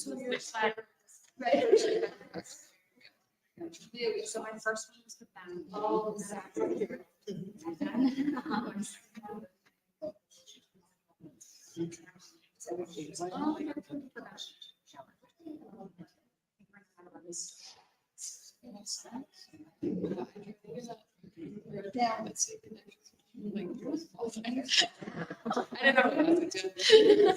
Which side? Right. So my first one was with them. Oh, exactly. I didn't know what to do.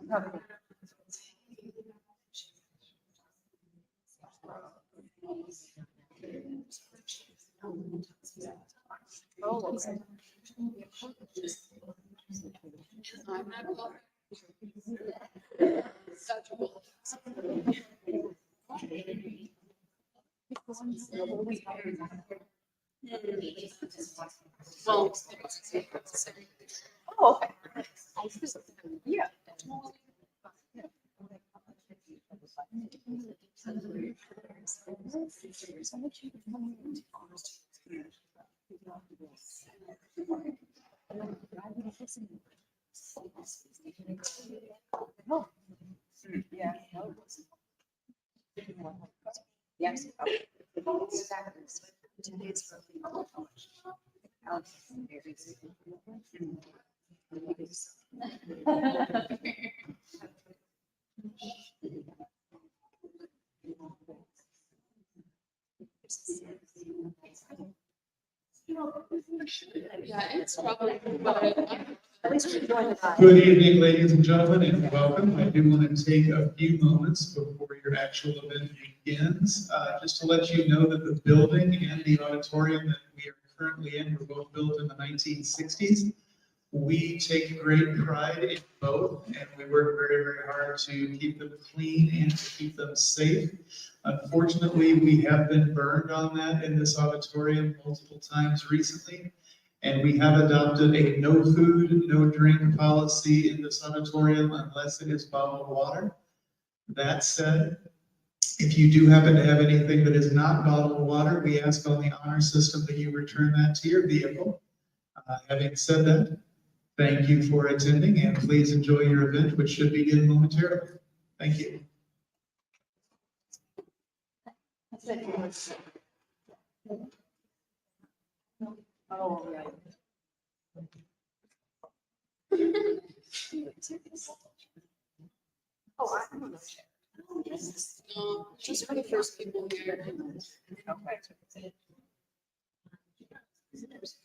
Well, oh, okay. Yeah. Yes. Yeah, it's probably, but at least we're doing it. Good evening, ladies and gentlemen, and welcome. I do want to take a few moments before your actual event begins, just to let you know that the building and the auditorium that we are currently in were both built in the 1960s. We take great pride in both, and we work very, very hard to keep them clean and to keep them safe. Unfortunately, we have been burned on that in this auditorium multiple times recently. And we have adopted a no food, no drink policy in this auditorium unless it is bottled water. That said, if you do happen to have anything that is not bottled water, we ask on the honor system that you return that to your vehicle. Having said that, thank you for attending and please enjoy your event, which should begin momentarily. Thank you. Oh, right. first people here. I thought it was.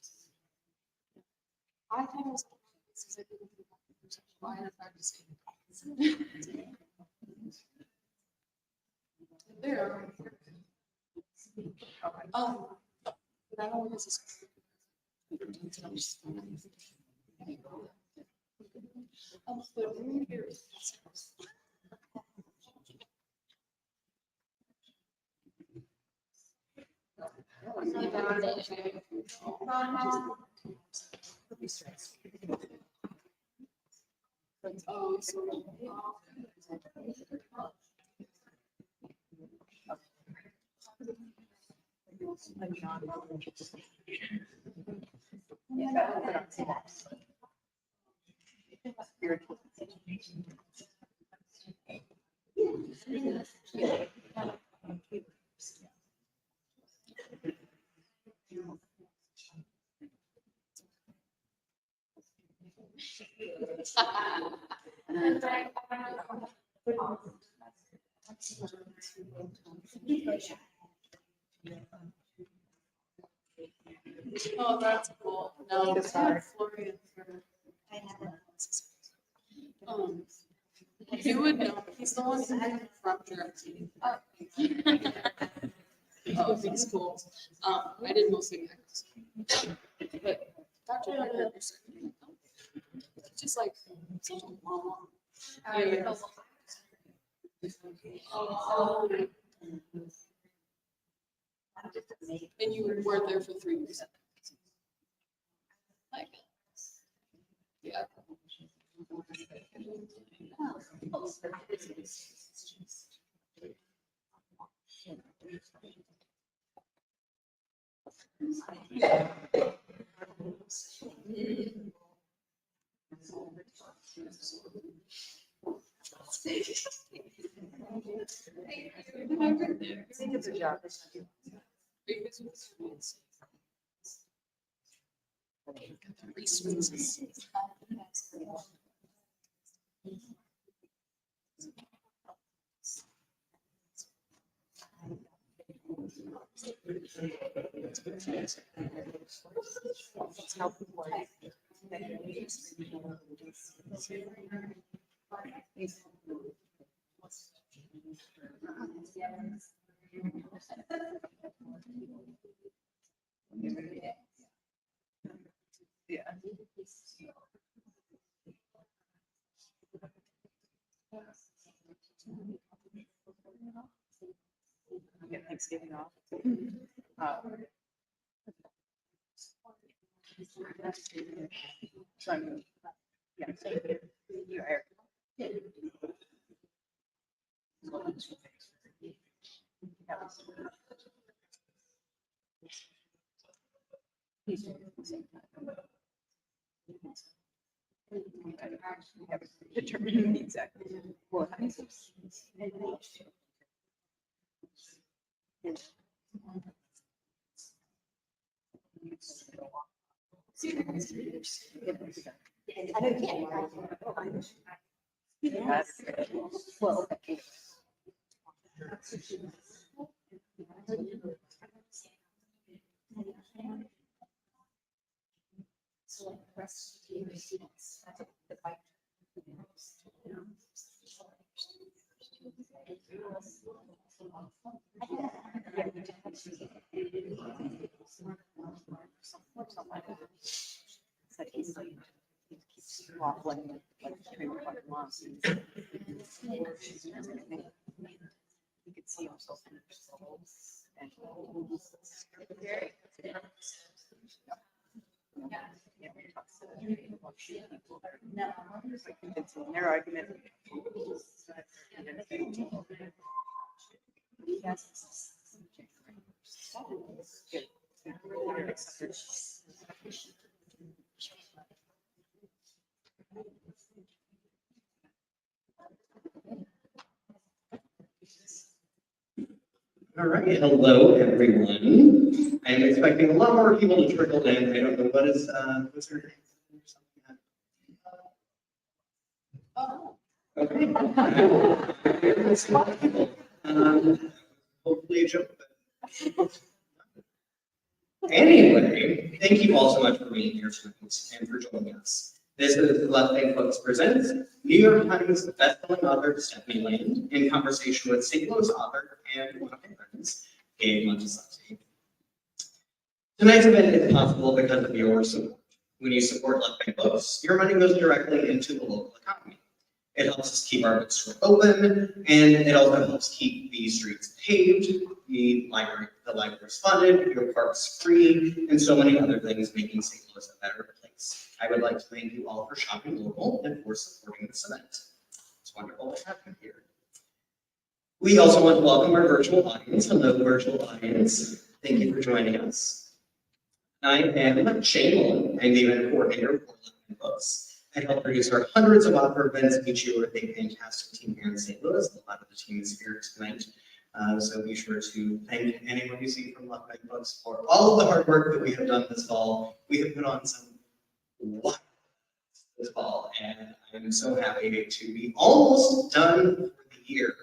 Why am I practicing? There. Oh. But I don't want this. Oh, so. Oh, that's cool. No, it's not Florian. You would know, he's the one from Germany. Oh, he's cool. I did mostly Mexico. But Dr. Anderson, just like such a mom. Yeah. And you were there for 3 years. Like, yeah. I think it's a job. Resources. Yeah. Get Thanksgiving off. So I'm, yeah. You are. Determine exactly what. I don't get Yes. Well. So like the rest of the students, the bike. It's like he's like, he keeps waffling like three or 4 months. You could see himself in the souls and yeah, we talked about people that are like convincing their argument. Yes. All right, hello everyone. I am expecting a lot more people to trickle in. I don't know what's her name? Okay. hopefully a joke. But anyway, thank you all so much for being here tonight and for joining us. This is Left Bank Books Presents New York Times bestselling author Stephanie Land in conversation with St. Louis author and one of my friends, Gabe Montesanti. Tonight's event is possible because of your support. When you support Left Bank Books, your money goes directly into the local economy. It helps us keep our bookstore open, and it also helps keep the streets paved, the library is funded, your parks free, and so many other things making St. Louis a better place. I would like to thank you all for shopping local and for supporting this event. It's wonderful to have you here. We also want to welcome our virtual audience. Hello, virtual audience. Thank you for joining us. I am Shane Mullen. I'm the event coordinator for Left Bank Books. I help produce our hundreds of author events each year with a fantastic team here in St. Louis. A lot of the team is here tonight. So be sure to thank anyone you see from Left Bank Books for all of the hard work that we have done this fall. We have put on some wild this fall, and I'm so happy to be almost done for the year.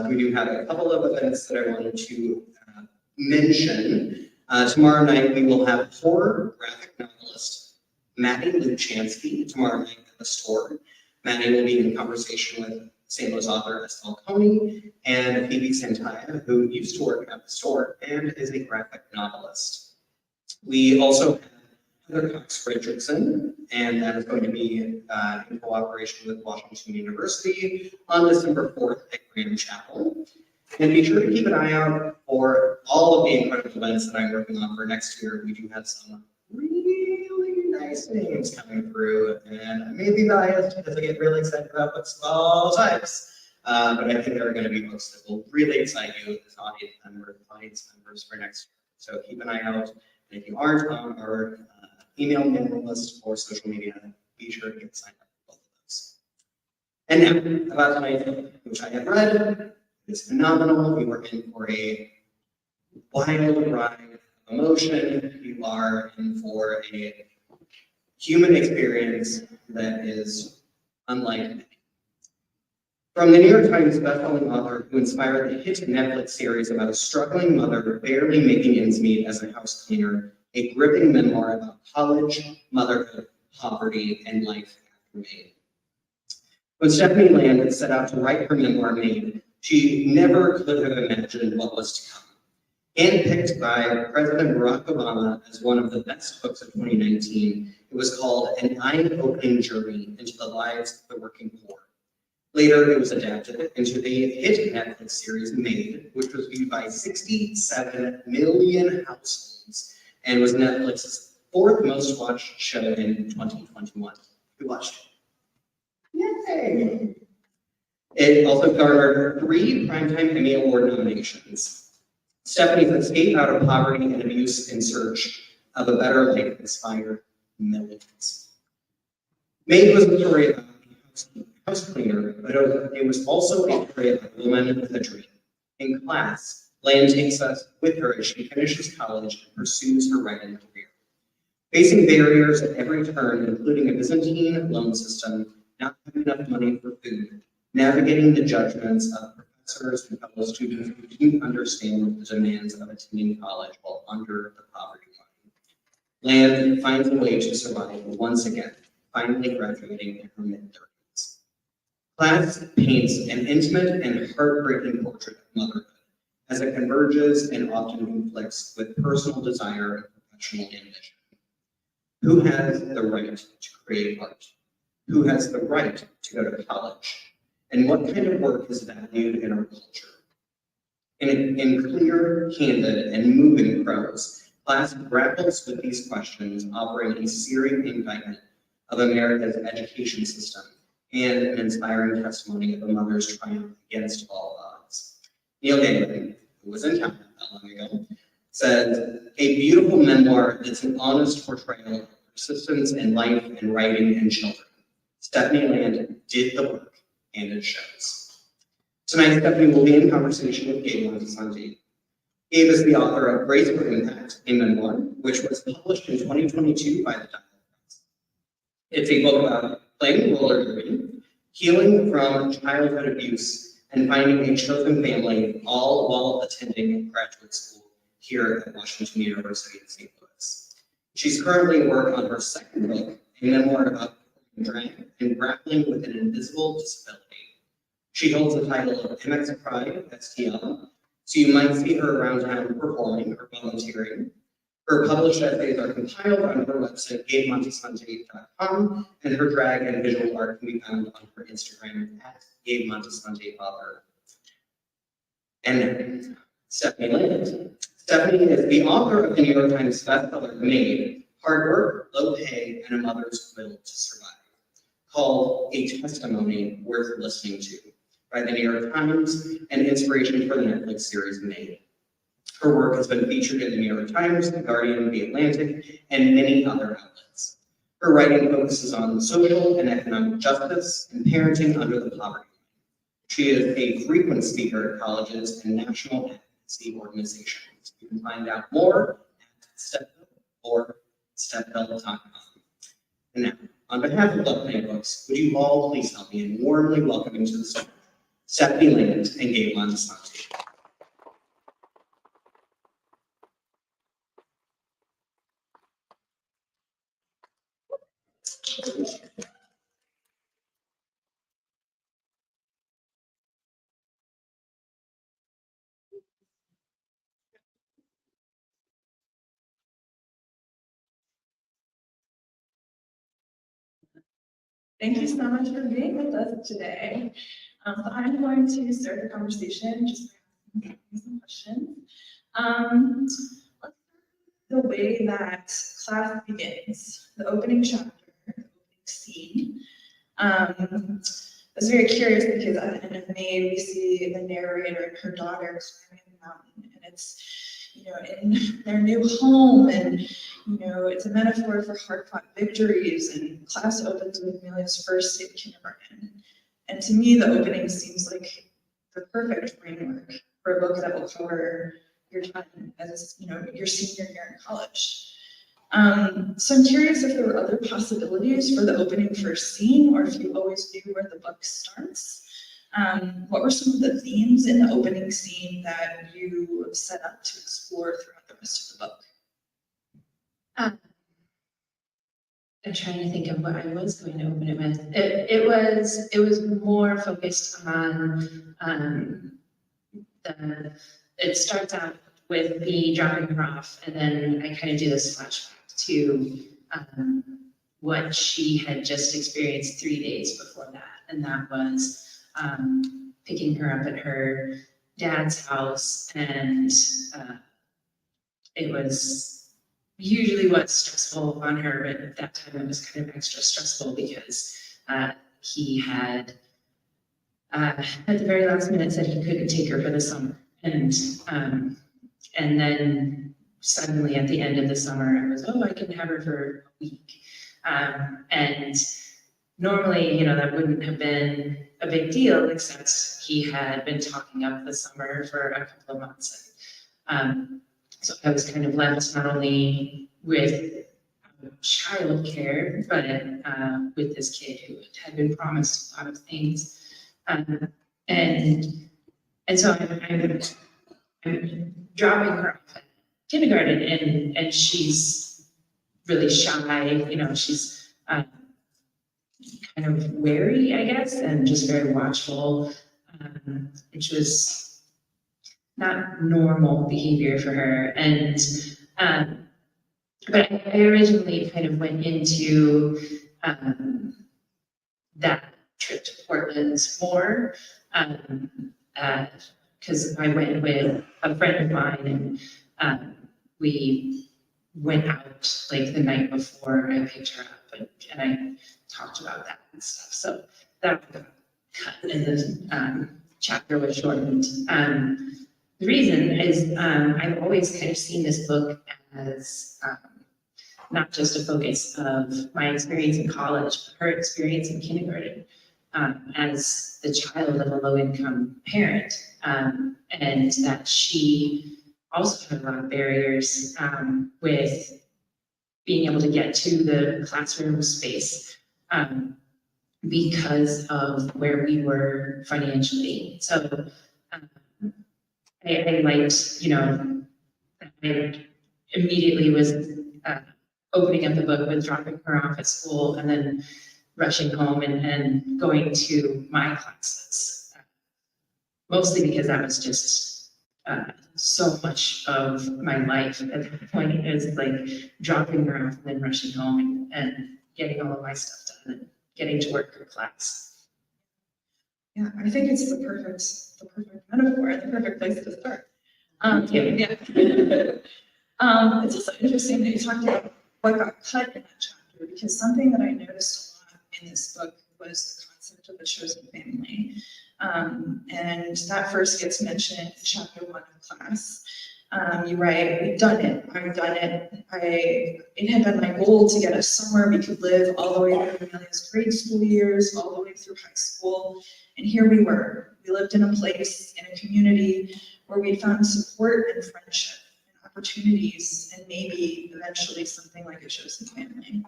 We do have a couple of events that I wanted to mention. Tomorrow night we will have horror graphic novelist Maddie Luchansky tomorrow night at the store. Maddie will be in conversation with St. Louis author Estelle Coney and Phoebe Santaya, who used to work at the store and is a graphic novelist. We also have Heather Cox Richardson, and that is going to be in cooperation with Washington University on December 4th at Grand Chapel. And be sure to keep an eye out for all of the incredible events that I'm working on for next year. We do have some really nice names coming through, and I may be biased because I get really excited about books of all types. But I think there are going to be books that will really excite you as audience members for next year. So keep an eye out. And if you aren't on our email mailing list or social media, be sure to get signed up for both of those. And now, about tonight, which I have read, is phenomenal. We were in for a wild ride of emotion. You are in for a human experience that is unlike any. From the New York Times bestselling author who inspired the hit Netflix series about a struggling mother barely making ends meet as a house cleaner, a gripping memoir about college, motherhood, poverty, and life after Maid. When Stephanie Land set out to write her memoir, Maid, she never could have imagined what was to come. Handpicked by President Barack Obama as one of the best books of 2019, it was called An Eye-Opening Journey into the Lives of the Working Poor. Later, it was adapted into the hit Netflix series Maid, which was viewed by 67 million households and was Netflix's fourth most watched show in 2021. Who watched it? Yay! It also garnered 3 Primetime Emmy Award nominations. Stephanie's escape out of poverty and abuse in search of a better life inspired millions. Maid was a story about a house cleaner, but it was also a story about a woman with a dream. In class, Land takes us with her as she finishes college and pursues her writing career. Facing barriers at every turn, including a Byzantine loan system, not having enough money for food, navigating the judgments of professors and fellow students who didn't understand the demands of attending college while under the poverty line. Land finds a way to survive once again, finally graduating in her mid-30s. Class paints an intimate and heartbreaking portrait of motherhood as it converges and often conflicts with personal desire and professional ambition. Who has the right to create art? Who has the right to go to college? And what kind of work is valued in our culture? In clear, candid, and moving prose, Class grapples with these questions, offering a searing indictment of America's education system and an inspiring testimony of a mother's triumph against all odds. Neil Gaiman, who was in town not long ago, said, "A beautiful memoir that's an honest portrayal of persistence in life and writing and children. Stephanie Land did the work, and it shows." Tonight, Stephanie will be in conversation with Gabe Montesanti. Gabe is the author of Grace for Impact, a memoir, which was published in 2022 by the Dial Press. It's a book about playing roller derby, healing from childhood abuse, and finding a chosen family, all while attending graduate school here at Washington University in St. Louis. She's currently working on her second book, a memoir about drag and grappling with an invisible disability. She holds the title of MX Pride STL, so you might see her around town performing or volunteering. Her published essays are compiled on her website, GabeMontesanti.com, and her drag and visual art can be found on her Instagram at Gabe Montesanti Author. And Stephanie Land. Stephanie is the author of the New York Times bestseller, Maid, Hard Work, Low Pay, and a Mother's Will to Survive, called A Testimony Worth Listening to by the New York Times and inspiration for the Netflix series Maid. Her work has been featured in the New York Times, The Guardian, The Atlantic, and many other outlets. Her writing focuses on social and economic justice and parenting under the poverty line. She is a frequent speaker at colleges and national advocacy organizations. You can find out more at Stephill or stephill.com. And now, on behalf of Love Plan Books, would you all please help me in warmly welcoming to the stage Stephanie Land and Gabe Montesanti. Thank you so much for being with us today. So I'm going to start the conversation just by asking some questions. Let's start the way that class begins, the opening chapter, the opening scene. I was very curious because at the end of May, we see the narrator and her daughter climbing the mountain, and it's, in their new home, and it's a metaphor for hard-fought victories, and class opens with Amelia's first day of kindergarten. And to me, the opening seems like the perfect framework for a book that will cover your time as, your senior year in college. So I'm curious if there were other possibilities for the opening first scene, or if you always knew where the book starts. What were some of the themes in the opening scene that you set up to explore throughout the rest of the book? I'm trying to think of what I was going to open it with. It was more focused on it starts out with me dropping her off, and then I kind of do this flashback to what she had just experienced 3 days before that, and that was picking her up at her dad's house, and it was usually what's stressful on her, but at that time it was kind of extra stressful because he had at the very last minute said he couldn't take her for the summer, and then suddenly at the end of the summer I was, I can have her for a week, and normally that wouldn't have been a big deal, except he had been talking up the summer for a couple of months. So I was kind of left not only with childcare, but with this kid who had been promised a lot of things. And so I'm dropping her off at kindergarten, and she's really shy, she's kind of wary, I guess, and just very watchful, which was not normal behavior for her. And but I originally kind of went into that trip to Portland more because I went with a friend of mine, and we went out like the night before I picked her up, and I talked about that and stuff. So that got cut, and the chapter was shortened. The reason is I've always kind of seen this book as not just a focus of my experience in college, but her experience in kindergarten as the child of a low-income parent, and that she also had a lot of barriers with being able to get to the classroom space. because of where we were financially. So I liked, I immediately was opening up the book with dropping her off at school and then rushing home and going to my classes. Mostly because that was just so much of my life at that point, is like dropping her off and then rushing home and getting all of my stuff done and getting to work for class. Yeah, I think it's the perfect metaphor, the perfect place to start. Yeah. It's also interesting that you talked about what got cut in that chapter, because something that I noticed a lot in this book was the concept of the chosen family. And that first gets mentioned in chapter 1 of class. You write, we've done it, I've done it. It had been my goal to get us somewhere we could live all the way through Amelia's grade school years, all the way through high school. And here we were. We lived in a place, in a community where we found support and friendship and opportunities, and maybe eventually something like a chosen family.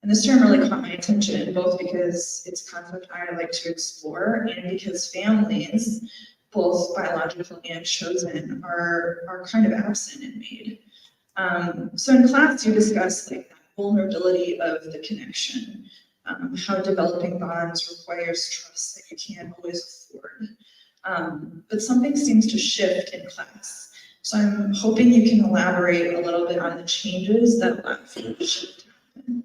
And this term really caught my attention, both because it's a concept I like to explore and because families, both biological and chosen, are kind of absent in Maid. So in class, you discuss like that vulnerability of the connection, how developing bonds requires trust that you can't always afford. But something seems to shift in class. So I'm hoping you can elaborate a little bit on the changes that allow for the shift to happen.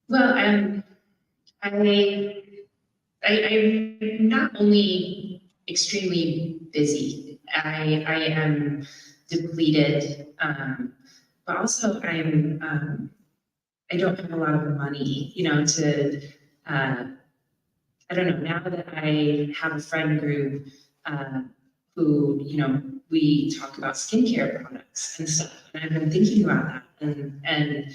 Well, I'm not only extremely busy, I am depleted, but also I don't have a lot of money, I don't know, now that I have a friend group who, we talk about skincare products and stuff, and I've been thinking about that, and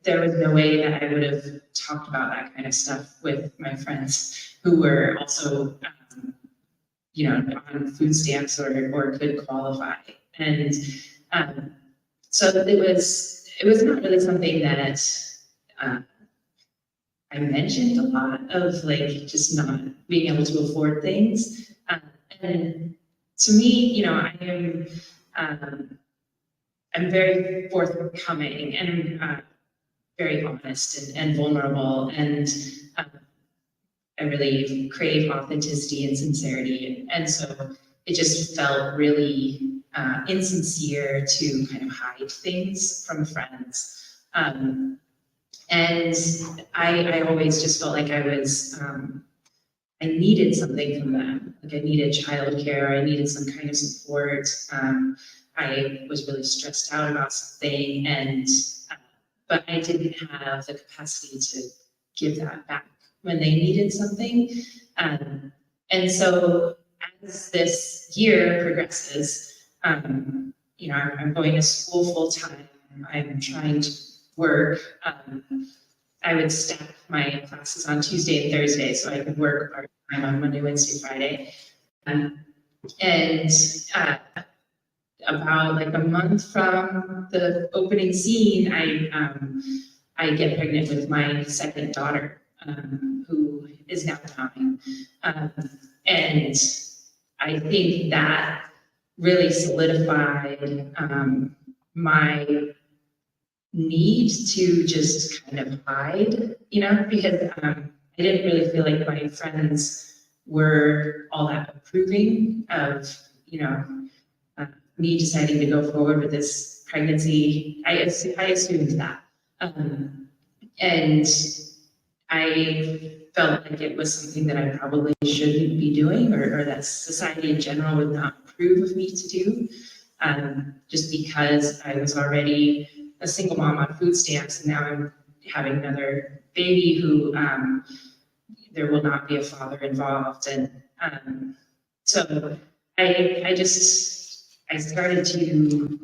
there was no way that I would have talked about that kind of stuff with my friends who were also, on food stamps or could qualify. And so it was not really something that I mentioned a lot, of like just not being able to afford things. And to me, I'm very forthcoming and very honest and vulnerable, and I really crave authenticity and sincerity. And so it just felt really insincere to kind of hide things from friends. And I always just felt like I needed something from them. Like I needed childcare, I needed some kind of support. I was really stressed out about something, but I didn't have the capacity to give that back when they needed something. And so as this year progresses, I'm going to school full time. I'm trying to work. I would stack my classes on Tuesday and Thursday so I could work part-time on Monday, Wednesday, Friday. About like a month from the opening scene, I get pregnant with my second daughter, who is now 9. And I think that really solidified my need to just kind of hide, because I didn't really feel like my friends were all that approving of, me deciding to go forward with this pregnancy. I assumed that. And I felt like it was something that I probably shouldn't be doing, or that society in general would not approve of me to do, just because I was already a single mom on food stamps, and now I'm having another baby who there will not be a father involved. And so I started to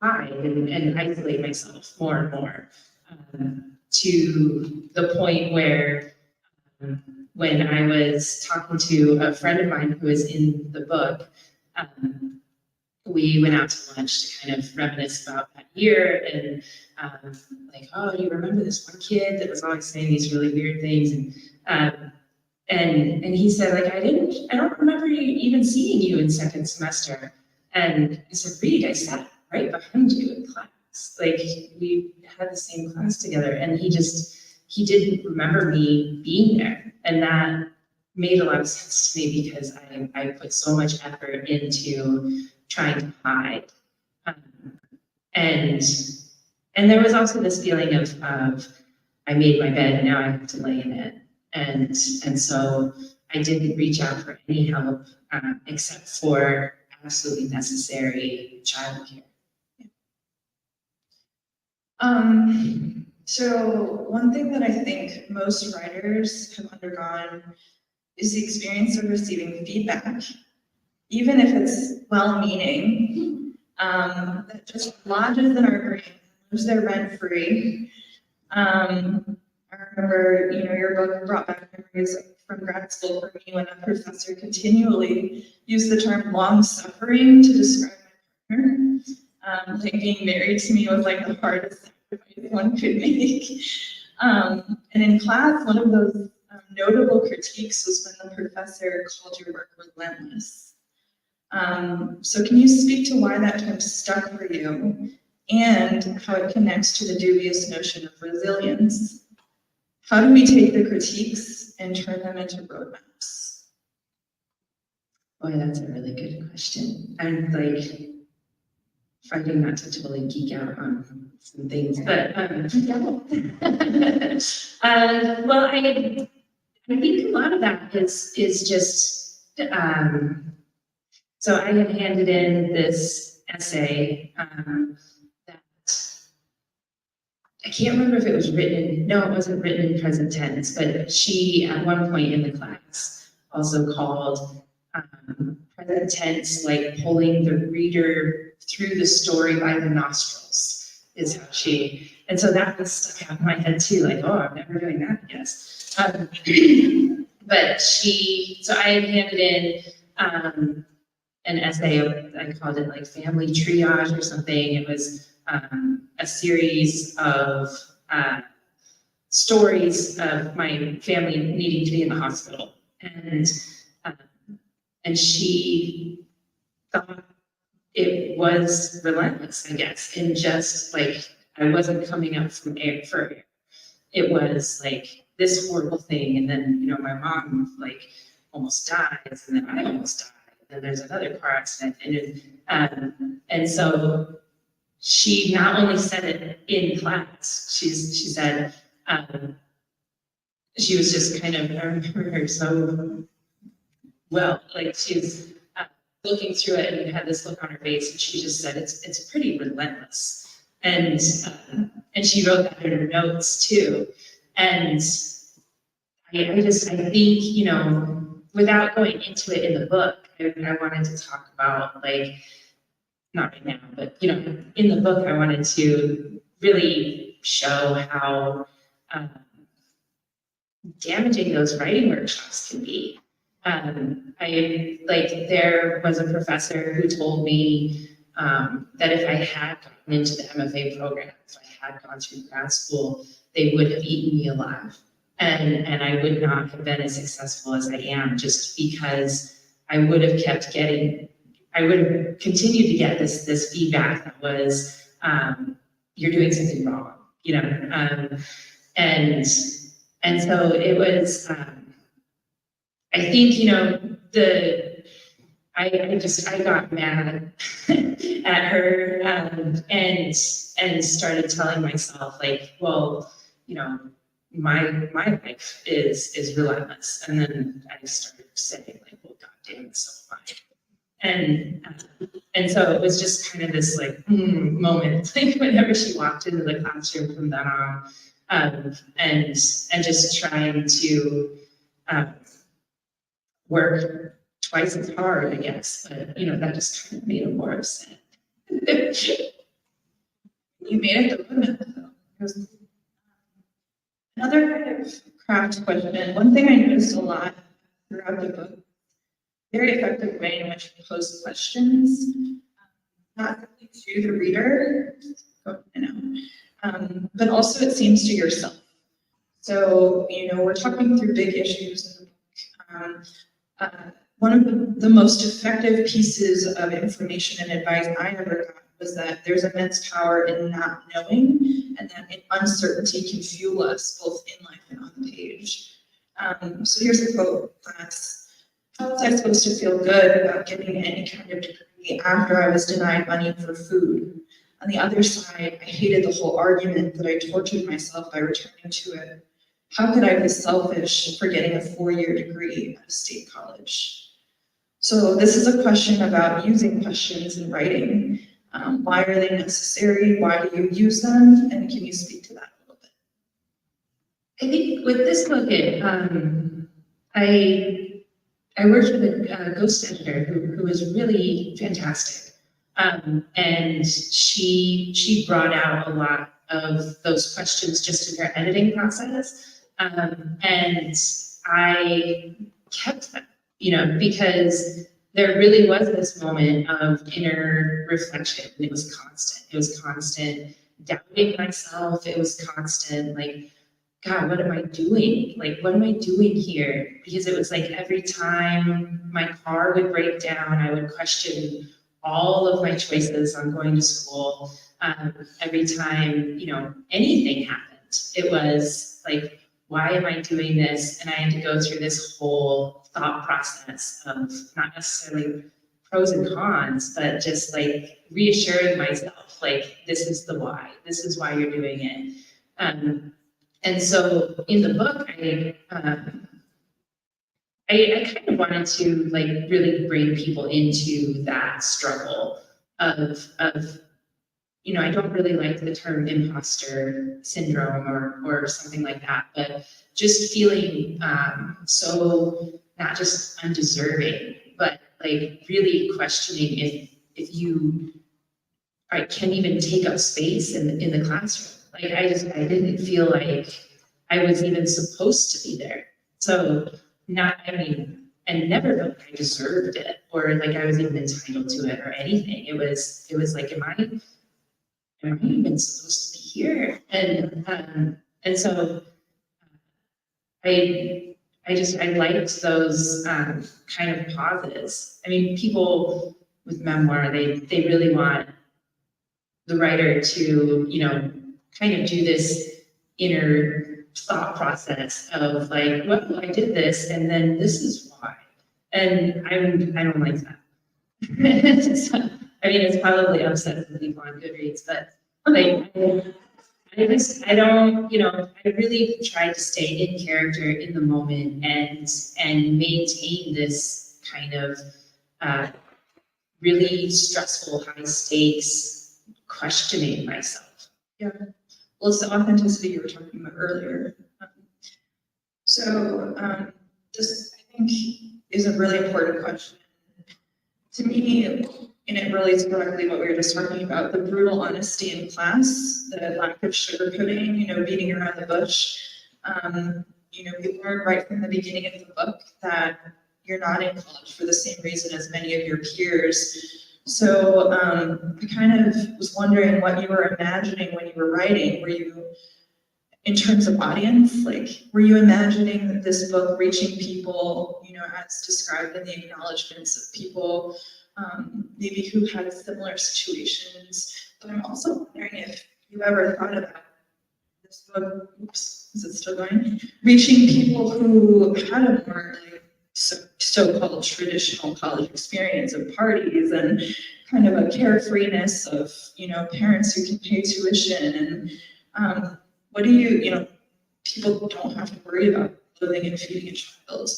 hide and isolate myself more and more, to the point where when I was talking to a friend of mine who is in the book, we went out to lunch to kind of reminisce about that year and like, oh, do you remember this one kid that was always saying these really weird things? And he said, like, I don't remember even seeing you in second semester. And I said, Reed, I sat right behind you in class. Like, we had the same class together. And he didn't remember me being there. And that made a lot of sense to me because I put so much effort into trying to hide. And there was also this feeling of I made my bed, now I have to lay in it. And so I didn't reach out for any help except for absolutely necessary childcare. So one thing that I think most writers have undergone is the experience of receiving feedback, even if it's well-meaning, that just lodges in our brain, lives there rent-free. I remember, your book brought back memories from grad school for me when a professor continually used the term long-suffering to describe my partner. Like being married to me was like the hardest sacrifice one could make. And in class, one of those notable critiques was when the professor called your work relentless. So can you speak to why that term stuck for you and how it connects to the dubious notion of resilience? How do we take the critiques and turn them into roadmaps? Boy, that's a really good question. I'm like fighting not to totally geek out on some things, but well, I think a lot of that is just so I had handed in this essay that I can't remember if it was written, no, it wasn't written in present tense, but she at one point in the class also called present tense like pulling the reader through the story by the nostrils is how she, and so that was stuck out in my head too, like, oh, I'm never doing that, I guess. But so I had handed in an essay, I called it like family triage or something. It was a series of stories of my family needing to be in the hospital. And she thought it was relentless, I guess, in just like, I wasn't coming up from air for air. It was like this horrible thing. And then, my mom like almost dies, and then I almost die. And then there's another car accident. And so she not only said it in class, she said, she was just kind of, I remember her so well, like she's looking through it and had this look on her face, and she just said, it's pretty relentless. And she wrote that in her notes too. And I think, without going into it in the book, I wanted to talk about, like, not right now, but, in the book, I wanted to really show how damaging those writing workshops can be. There was a professor who told me that if I had gotten into the MFA program, if I had gone through grad school, they would have eaten me alive. And I would not have been as successful as I am, just because I would have continued to get this feedback that was, you're doing something wrong, and so it was, I think, I got mad at her, and started telling myself, like, well, my life is relentless. And then I started saying, like, well, goddamn, it's so fine. And so it was just kind of this like moment, like whenever she walked into the classroom from then on, and just trying to work twice as hard, I guess. But that just kind of made it more upset. You made it the limit, though. Another kind of craft question. One thing I noticed a lot throughout the book, very effective way in which you pose questions. not only to the reader, but also it seems to yourself. So, we're talking through big issues in the book. One of the most effective pieces of information and advice I ever got was that there's immense power in not knowing, and that uncertainty can fuel us both in life and on the page. So here's a quote, class. How was I supposed to feel good about getting any kind of degree after I was denied money for food? On the other side, I hated the whole argument that I tortured myself by returning to it. How could I be selfish for getting a 4-year degree at a state college? So this is a question about using questions in writing. Why are they necessary? Why do you use them? And can you speak to that a little bit? I think with this book, I worked with a ghost editor who was really fantastic. And she brought out a lot of those questions just in her editing process. And I kept them, because there really was this moment of inner reflection. It was constant. It was constant doubting myself. It was constant, like, God, what am I doing? Like, what am I doing here? Because it was like every time my car would break down, I would question all of my choices on going to school. Every time, anything happened, it was like, why am I doing this? And I had to go through this whole thought process of not necessarily pros and cons, but just like reassuring myself, like, this is the why. This is why you're doing it. And so in the book, I kind of wanted to like really bring people into that struggle of I don't really like the term imposter syndrome or something like that, but just feeling so not just undeserving, but like really questioning if you can even take up space in the classroom. Like I didn't feel like I was even supposed to be there. So and never felt like I deserved it or like I was even entitled to it or anything. It was like, am I even supposed to be here? And so I liked those kind of pauses. I mean, people with memoir, they really want the writer to, kind of do this inner thought process of like, well, I did this and then this is why. And I don't like that. So, I mean, it's probably upset the people on Goodreads, but like, I don't, I really tried to stay in character in the moment and maintain this kind of really stressful, high stakes questioning myself. Yeah. Well, it's the authenticity you were talking about earlier. So this, I think, is a really important question. To me, and it relates directly to what we were just talking about, the brutal honesty in class, the lack of sugarcoating, beating around the bush. We learned right from the beginning of the book that you're not in college for the same reason as many of your peers. So I kind of was wondering what you were imagining when you were writing. Were you, in terms of audience, like, were you imagining that this book reaching people, as described in the acknowledgements of people maybe who had similar situations? But I'm also wondering if you ever thought about this book, oops, is it still going? Reaching people who had a more like so-called traditional college experience of parties and kind of a carefreeness of, parents who can pay tuition and what do you, people don't have to worry about living and feeding a child.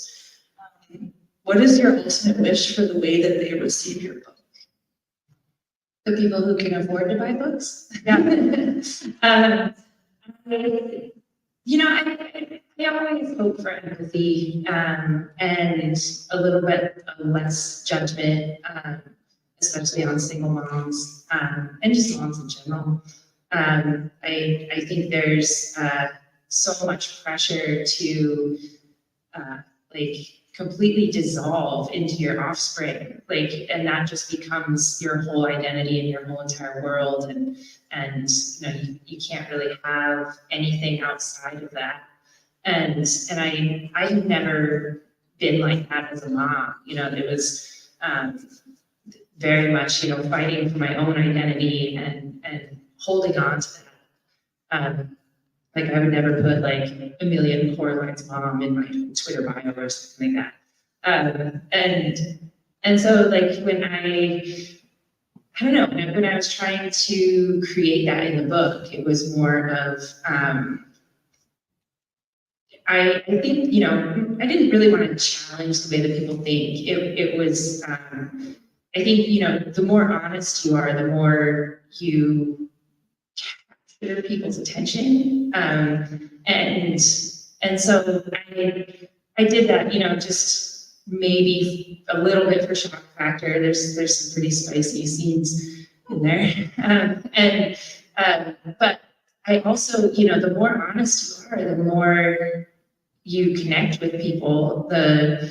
What is your ultimate wish for the way that they receive your book? The people who can afford to buy books? Yeah. I always hope for empathy and a little bit of less judgment, especially on single moms and just moms in general. I think there's so much pressure to completely dissolve into your offspring, like, and that just becomes your whole identity and your whole entire world, and you know, you can't really have anything outside of that. And I have never been like that as a mom. You know, it was very much, you know, fighting for my own identity and holding on to that. Like I would never put like Amelia Coraline's mom in my Twitter bio or something like that. And so like when I don't know, when I was trying to create that in the book, it was more of, I think, you know, I didn't really want to challenge the way that people think. It was, I think, you know, the more honest you are, the more you capture people's attention. And so I did that, you know, just maybe a little bit for shock factor. There's some pretty spicy scenes in there. But I also, you know, the more honest you are, the more you connect with people, the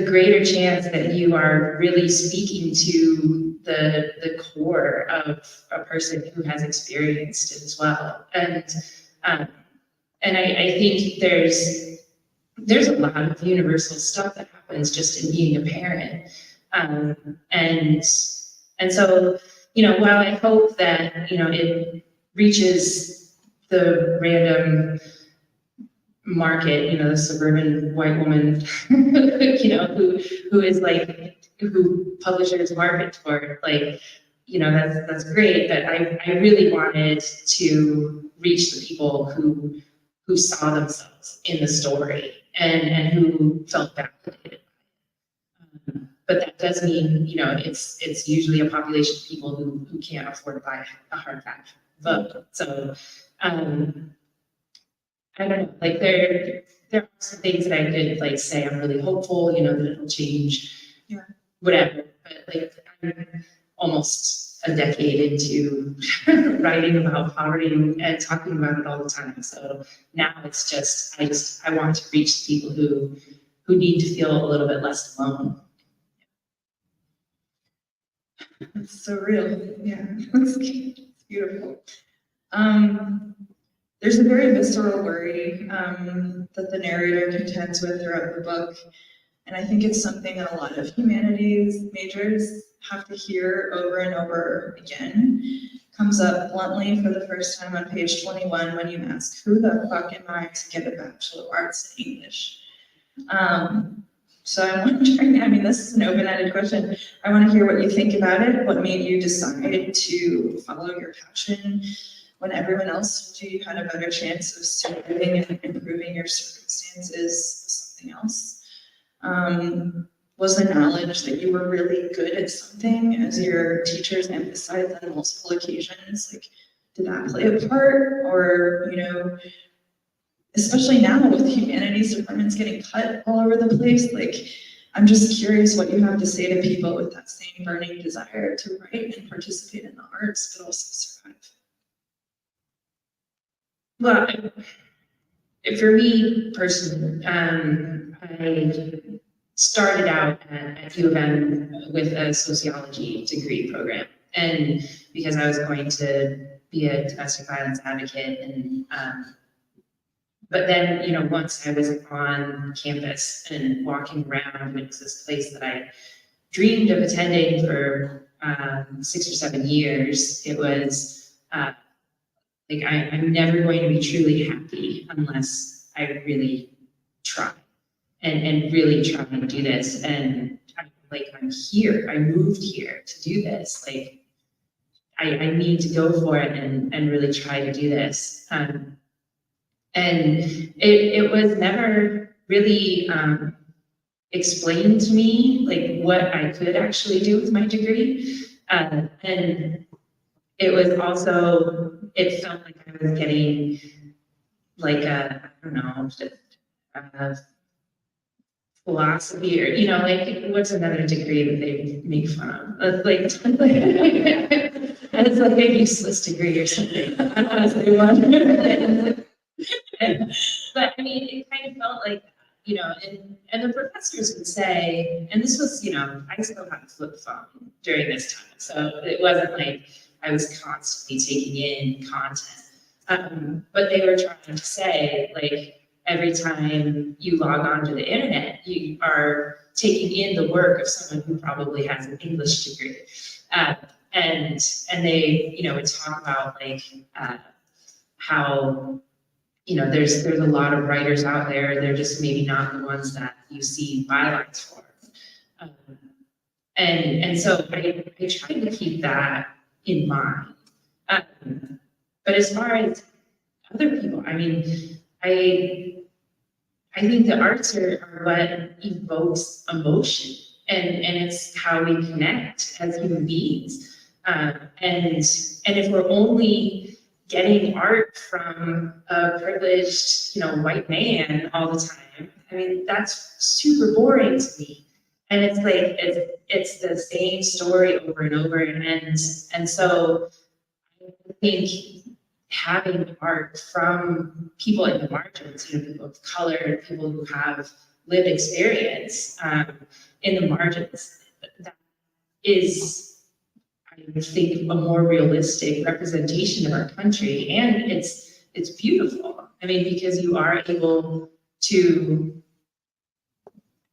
greater chance that you are really speaking to the core of a person who has experienced it as well. And I think there's a lot of universal stuff that happens just in being a parent. And so, you know, while I hope that, you know, it reaches the random market, you know, the suburban white woman, you know, who is like, who publishers market for, like, you know, that's great. But I really wanted to reach the people who saw themselves in the story and who felt validated. But that does mean, you know, it's usually a population of people who can't afford to buy a hardback book. So I don't know, like there are some things that I could like say I'm really hopeful, you know, that it'll change, whatever. But like I'm almost a decade into writing about poverty and talking about it all the time. So now it's just I want to reach the people who need to feel a little bit less alone. It's so real. Yeah, it's beautiful. There's a very visceral worry that the narrator contends with throughout the book. And I think it's something that a lot of humanities majors have to hear over and over again. Comes up bluntly for the first time on page 21 when you ask, who the fuck am I to get a Bachelor of Arts in English? So I'm wondering, I mean, this is an open-ended question. I want to hear what you think about it. What made you decide to follow your passion when everyone else told you had a better chance of surviving and improving your circumstances, something else? Was the knowledge that you were really good at something, as your teachers emphasized on multiple occasions, like, did that play a part? Or, you know, especially now with humanities departments getting cut all over the place, like, I'm just curious what you have to say to people with that same burning desire to write and participate in the arts, but also survive. Well, for me personally, I started out at U of M with a sociology degree program, and because I was going to be a domestic violence advocate, and but then, you know, once I was on campus and walking around, it was this place that I dreamed of attending for 6 or 7 years. It was like I'm never going to be truly happy unless I really try and really try to do this. And I'm here. I moved here to do this. Like I need to go for it and really try to do this. And it was never really explained to me like what I could actually do with my degree. And it was also, it felt like I was getting like I don't know, philosophy, or, you know, like what's another degree that they make fun of? Like it's like a useless degree or something. I don't know, say one. But I mean, it kind of felt like, you know, And the professors would say, and this was, I still had a flip phone during this time. So it wasn't like I was constantly taking in content. But they were trying to say, like, every time you log onto the internet, you are taking in the work of someone who probably has an English degree. And they, would talk about like how, there's a lot of writers out there. They're just maybe not the ones that you see bylines for. And so I tried to keep that in mind. But as far as other people, I mean, I think the arts are what evokes emotion, and it's how we connect as human beings. And if we're only getting art from a privileged, white man all the time, I mean, that's super boring to me. And it's like it's the same story over and over. And so I think having art from people in the margins, people of color, people who have lived experience in the margins, that is, I think, a more realistic representation of our country. And it's beautiful. I mean, because you are able to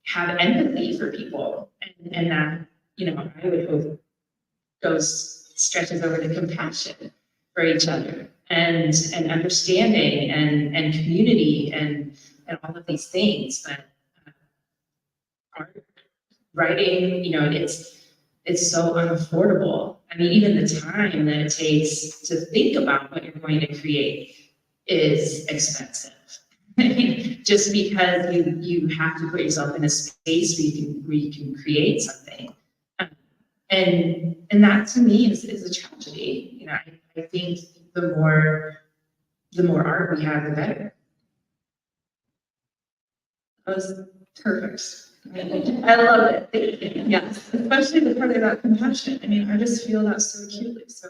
have empathy for people, and that, I would hope stretches over to compassion for each other, and understanding and community and all of these things. But art, writing, it's so unaffordable. I mean, even the time that it takes to think about what you're going to create is expensive. Just because you have to put yourself in a space where you can create something. And that to me is a tragedy. I think the more art we have, the better. That was perfect. I love it. Thank you. Yes, especially the part about compassion. I mean, I just feel that so acutely. So,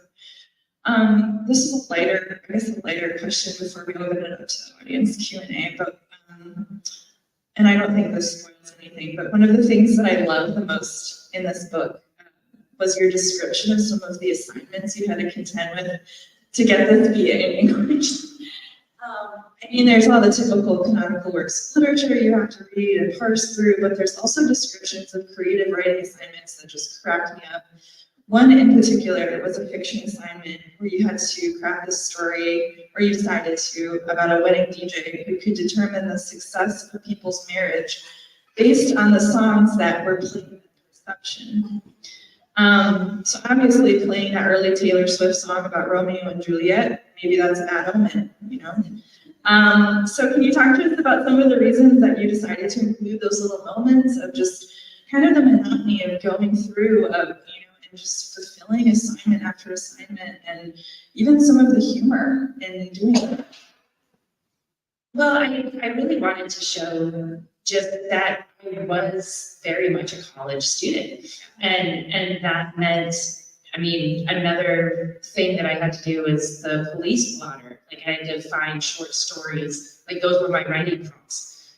this is a lighter question before we open it up to the audience Q&A. But, and I don't think this spoils anything, but one of the things that I love the most in this book was your description of some of the assignments you had to contend with to get this BA in English. I mean, there's all the typical canonical works of literature you have to read and parse through, but there's also descriptions of creative writing assignments that just cracked me up. One in particular was a fiction assignment where you had to craft a story, or you decided to, about a wedding DJ who could determine the success of a people's marriage based on the songs that were played at the reception. So obviously playing that early Taylor Swift song about Romeo and Juliet, maybe that's a bad omen, So can you talk to us about some of the reasons that you decided to include those little moments of just kind of the monotony of going through and just fulfilling assignment after assignment, and even some of the humor in doing that? Well, I really wanted to show just that I was very much a college student. And that meant, I mean, another thing that I had to do was the police blotter. Like, I had to find short stories, like those were my writing prompts,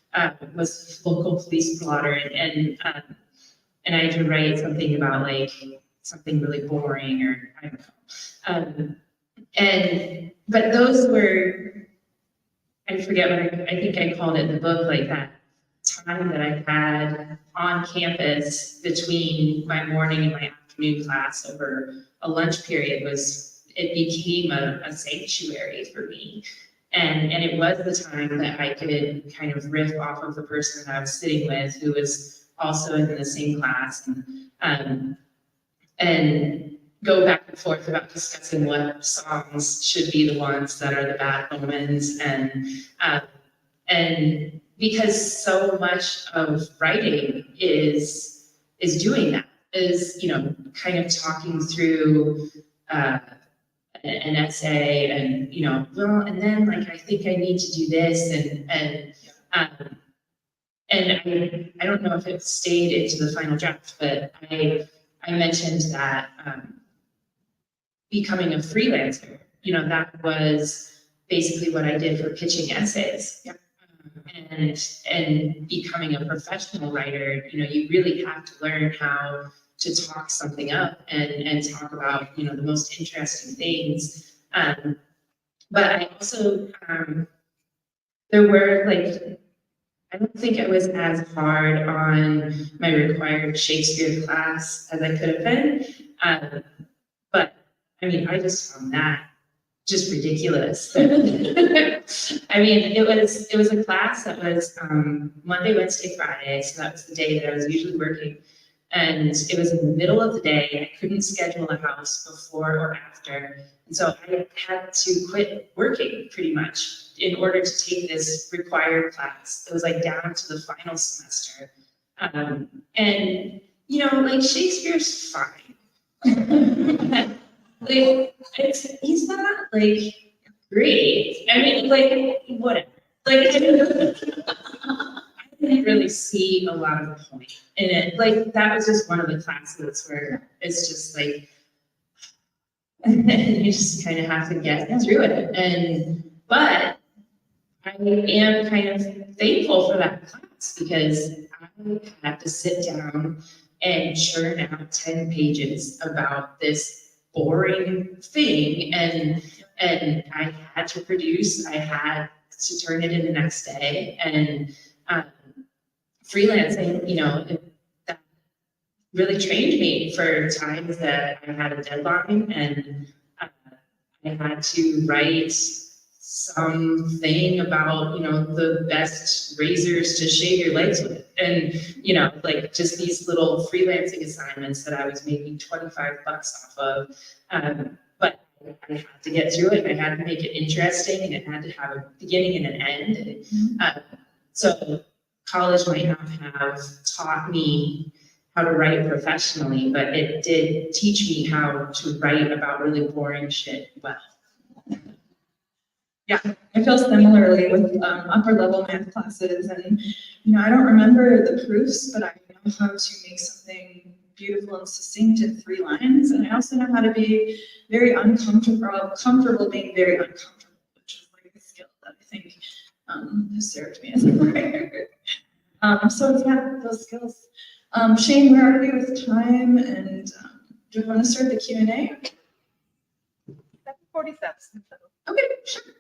was local police blotter. And I had to write something about like something really boring, or I don't know. But those were, I forget what I think I called it in the book, like that time that I had on campus between my morning and my afternoon class over a lunch period it became a sanctuary for me. And it was the time that I could kind of riff off of the person that I was sitting with, who was also in the same class, and go back and forth about discussing what songs should be the ones that are the bad omens. And because so much of writing is doing that, is, kind of talking through an essay, and, well, and then like, I think I need to do this, and I don't know if it stayed into the final draft, but I mentioned that becoming a freelancer, that was basically what I did for pitching essays. And becoming a professional writer, you really have to learn how to talk something up and talk about, the most interesting things. But I also, there were like, I don't think I was as hard on my required Shakespeare class as I could have been. But I mean, I just found that just ridiculous. I mean, it was a class that was Monday, Wednesday, Friday, so that was the day that I was usually working. And it was in the middle of the day. I couldn't schedule a house before or after. And so I had to quit working pretty much in order to take this required class. It was like down to the final semester. And, like Shakespeare's fine. Like, he's not like great. I mean, like, whatever. Like, I didn't really see a lot of the point in it. Like, that was just one of the classes where it's just like, and you just kind of have to get through it. But I am kind of thankful for that class because I had to sit down and churn out 10 pages about this boring thing, and I had to produce, I had to turn it in the next day, and freelancing, that really trained me for times that I had a deadline and I had to write something about, the best razors to shave your legs with. And, like just these little freelancing assignments that I was making $25 off of. But I had to get through it. I had to make it interesting and it had to have a beginning and an end. So college might not have taught me how to write professionally, but it did teach me how to write about really boring shit well. Yeah, I feel similarly with upper level math classes, and I don't remember the proofs, but I know how to make something beautiful and succinct in 3 lines, and I also know how to be very comfortable being very uncomfortable, which is like a skill that I think has served me as a writer. So it's those skills. Shane, where are we with time, and do you want to start the Q&A? 47. Okay, sure.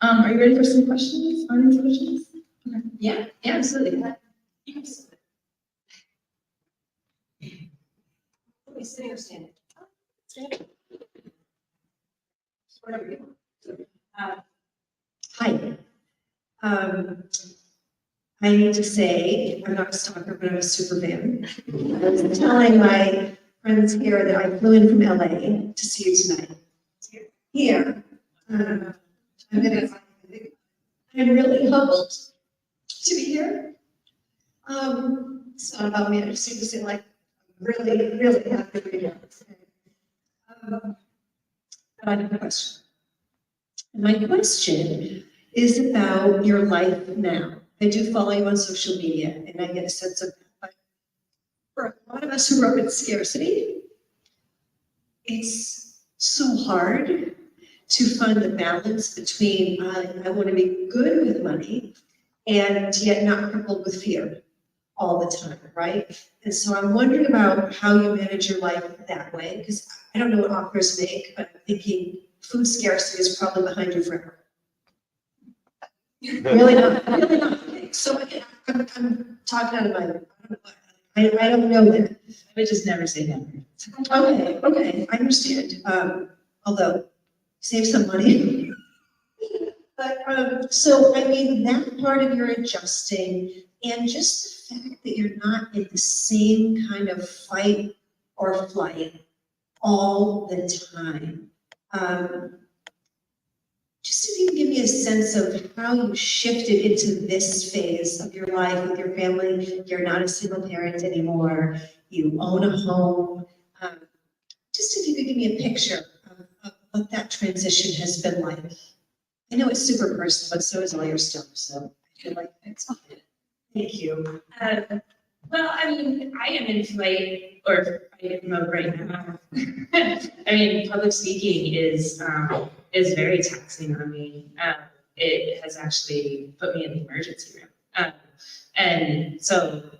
Are you ready for some questions, audience questions? Okay. Yeah, absolutely. Sitting or standing? Standing. Whatever you want. Hi. I need to say, I'm not a stalker, but I'm a super fan. I was telling my friends here that I flew in from LA to see you tonight. Here. I'm really humbled to be here. It's not about me, I just need to say like, really, really happy to be here. But I have a question. And my question is about your life now. I do follow you on social media, and I get a sense of, for a lot of us who grew up in scarcity, it's so hard to find the balance between I want to be good with money and yet not crippled with fear all the time, right? And so I'm wondering about how you manage your life that way, because I don't know what authors make, but I'm thinking food scarcity is probably behind you forever. Really not, really not. So I'm talking out of my, I don't know that. I would just never say that. Okay, I understand. Although, save some money. But, so, I mean, that part of your adjusting and just the fact that you're not in the same kind of fight or flight all the time. Just if you can give me a sense of how you shifted into this phase of your life with your family. You're not a single parent anymore. You own a home. Just if you could give me a picture of what that transition has been like. I know it's super personal, but so is all your stuff, so I feel like it's fine. Thank you. Well, I mean, I am in flight or fight mode right now. I mean, public speaking is very taxing on me. it has actually put me in the emergency room. And so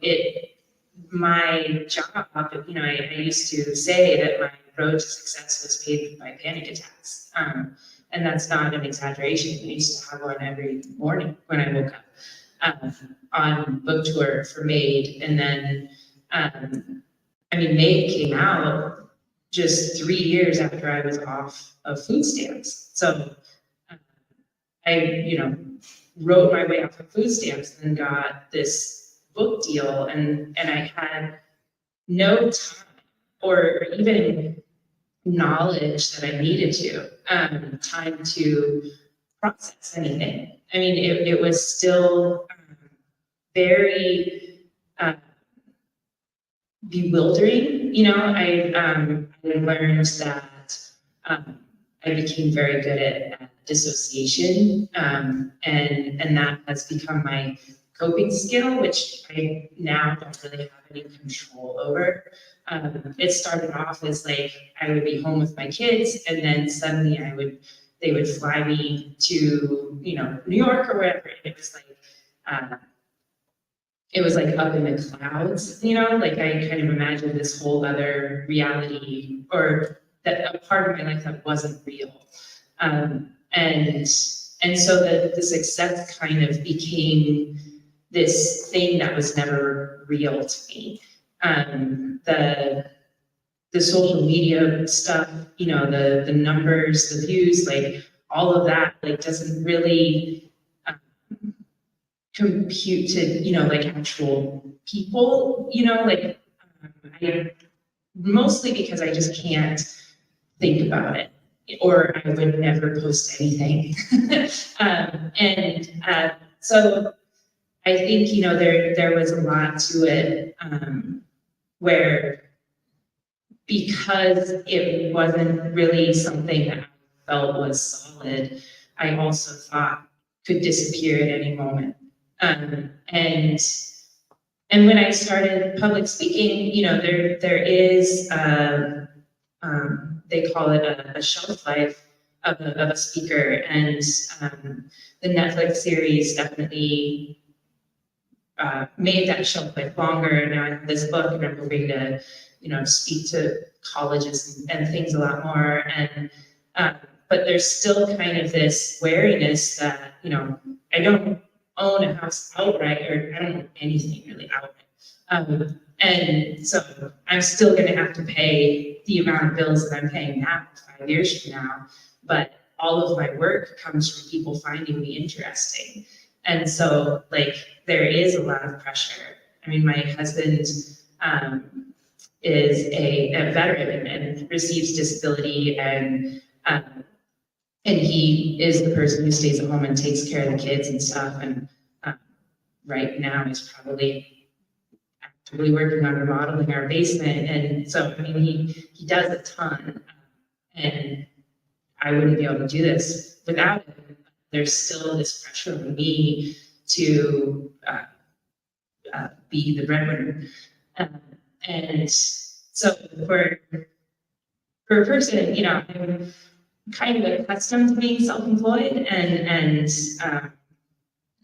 my job, you know, I used to say that my road to success was paved by panic attacks. And that's not an exaggeration. I used to have one every morning when I woke up, on book tour for Maid. And then, I mean, Maid came out just 3 years after I was off of food stamps. So I, you know, wrote my way off of food stamps and got this book deal, and I had no time or even knowledge that I needed time to process anything. I mean, it was still very bewildering. You know, I learned that I became very good at dissociation, and that has become my coping skill, which I now don't really have any control over. It started off as like I would be home with my kids, and then suddenly they would fly me to, you know, New York or wherever, and it was like up in the clouds, you know, like I kind of imagined this whole other reality, or that a part of my life that wasn't real. And so the success kind of became this thing that was never real to me. The social media stuff, you know, the numbers, the views, like all of that, like doesn't really compute to, you know, like actual people, you know, like mostly because I just can't think about it, or I would never post anything. So I think, you know, there was a lot to it, where because it wasn't really something that I felt was solid, I also thought could disappear at any moment. And when I started public speaking, you know, there is they call it a shelf life of a speaker, and the Netflix series definitely made that shelf life longer. Now I have this book, and I'm hoping to, you know, speak to colleges and things a lot more. And but there's still kind of this wariness that, you know, I don't own a house outright, or I don't own anything really outright. And so I'm still going to have to pay the amount of bills that I'm paying now 5 years from now. But all of my work comes from people finding me interesting. And so, like, there is a lot of pressure. I mean, my husband is a veteran and receives disability, and he is the person who stays at home and takes care of the kids and stuff. And right now he's probably actively working on remodeling our basement. And so, I mean, he does a ton, and I wouldn't be able to do this without him. There's still this pressure on me to be the breadwinner. And so for a person, you know, I'm kind of accustomed to being self-employed and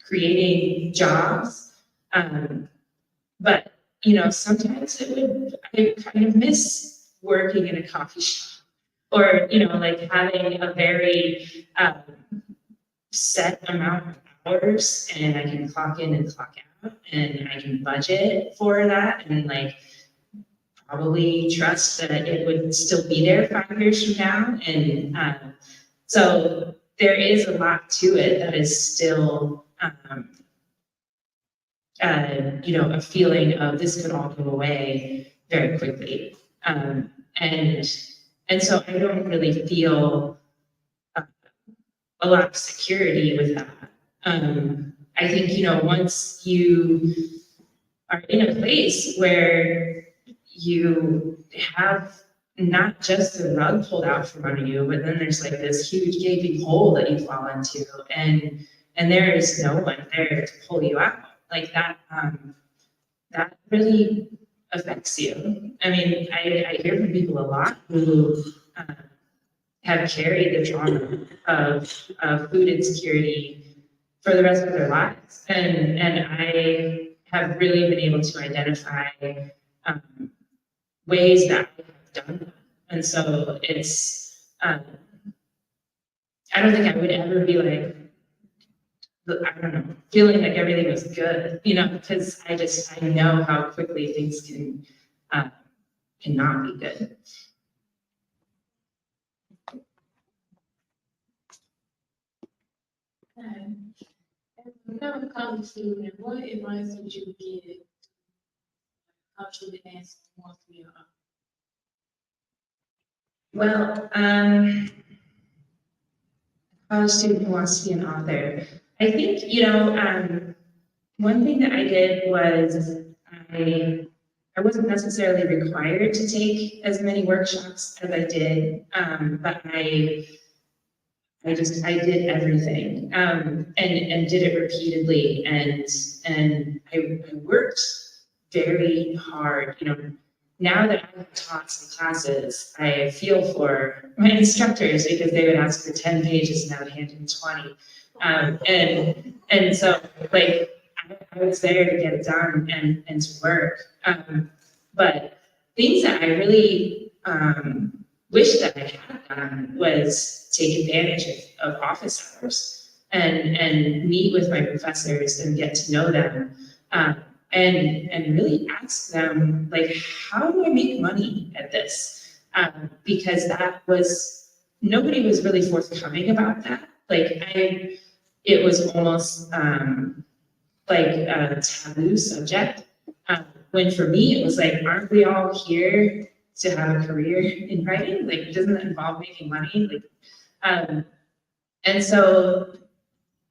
creating jobs. But, you know, sometimes I kind of miss working in a coffee shop, or, you know, like having a very set amount of hours, and I can clock in and clock out, and I can budget for that, and like probably trust that it would still be there 5 years from now. And so there is a lot to it that is still, you know, a feeling of this could all go away very quickly. And so I don't really feel a lot of security with that. I think, you know, once you are in a place where you have not just the rug pulled out from under you, but then there's like this huge gaping hole that you fall into, and there is no one there to pull you out. Like that, that really affects you. I mean, I hear from people a lot who have carried the trauma of food insecurity for the rest of their lives. And I have really been able to identify ways that I have done that. And so it's, I don't think I would ever be like, I don't know, feeling like everything was good, because I know how quickly things cannot be good. Now the college student, what advice would you give how to dance wants to be a Well, college student who wants to be an author. I think, one thing that I did was I wasn't necessarily required to take as many workshops as I did, but I did everything, and did it repeatedly, and I worked very hard, Now that I've taught some classes, I feel for my instructors because they would ask for 10 pages and I would hand them 20. And so like, I was there to get it done and to work. But things that I really wish that I had done was take advantage of office hours and meet with my professors and get to know them. And really ask them, like, how do I make money at this? Because nobody was really forthcoming about that. Like, it was almost like a taboo subject. When for me, it was like, aren't we all here to have a career in writing? Like, doesn't that involve making money? Like, and so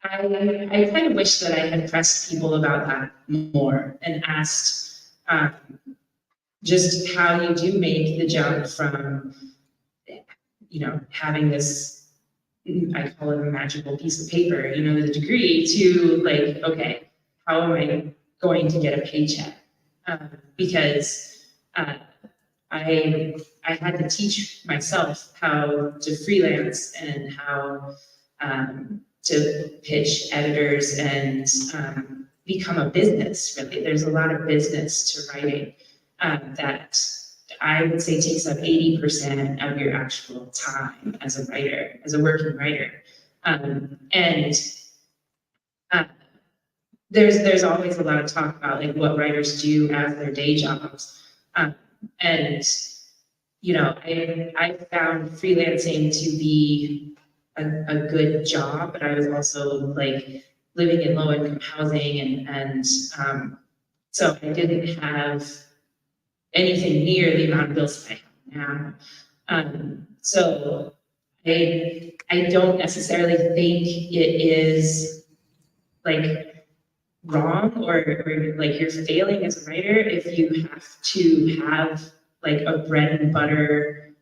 I kind of wish that I had pressed people about that more and asked just how you do make the jump from, having this, I call it a magical piece of paper, the degree, to like, okay, how am I going to get a paycheck? Because I had to teach myself how to freelance and how to pitch editors and become a business, really. There's a lot of business to writing that I would say takes up 80% of your actual time as a writer, as a working writer. There's always a lot of talk about like what writers do as their day jobs. I found freelancing to be a good job, but I was also like living in low income housing and so I didn't have anything near the amount of bills that I have now. So I don't necessarily think it is like wrong or like you're failing as a writer if you have to have like a bread and butter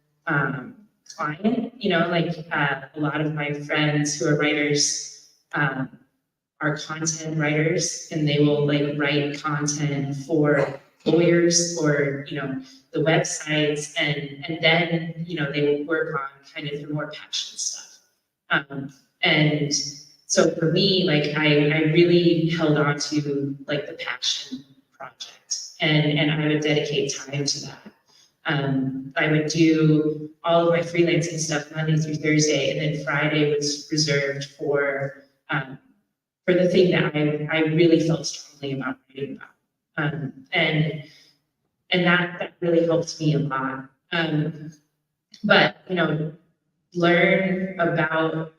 client, a lot of my friends who are writers are content writers, and they will like write content for lawyers or the websites, and then they will work on kind of the more passion stuff. And so for me, like I really held on to like the passion project, and I would dedicate time to that. I would do all of my freelancing stuff Monday through Thursday, and then Friday was reserved for the thing that I really felt strongly about writing about. And that really helped me a lot. But learn about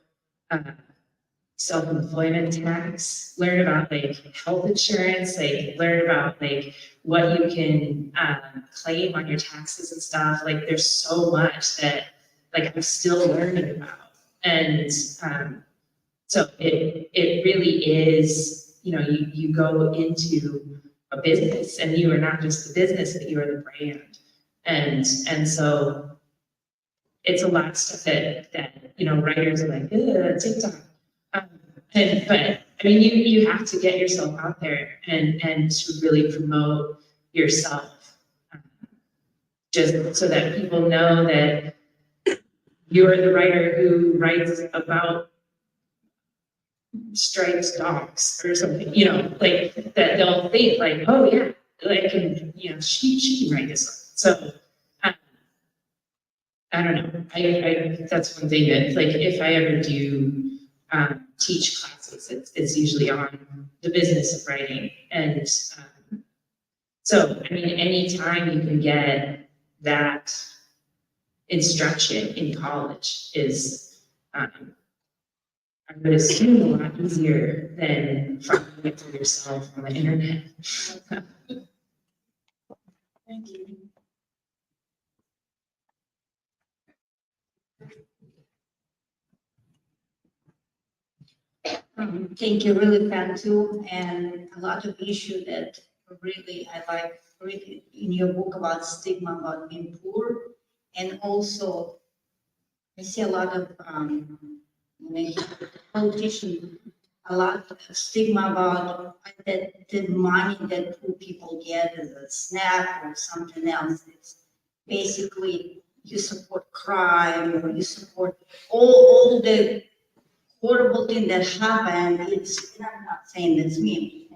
self-employment tax, learn about like health insurance, like learn about like what you can claim on your taxes and stuff. Like there's so much that like I'm still learning about. And so it really is, you go into a business and you are not just the business, but you are the brand. And so it's a lot of stuff that writers are like, TikTok. But I mean, you have to get yourself out there and to really promote yourself, just so that people know that you're the writer who writes about striped dogs or something, you know, like that they'll think like, oh yeah, like, can, you know, she can write this one. So I don't know. I that's one thing that, like, if I ever do teach classes, it's usually on the business of writing. And so, I mean, anytime you can get that instruction in college is, I would assume, a lot easier than finding it for yourself on the internet. Thank you. Thank you, really fan too, and a lot of issue that really I like really in your book about stigma about being poor, and also I see a lot of when I hear politician, a lot of stigma about that the money that poor people get as a snack or something else. It's basically you support crime or you support all the horrible thing that happened. It's, and I'm not saying that's me.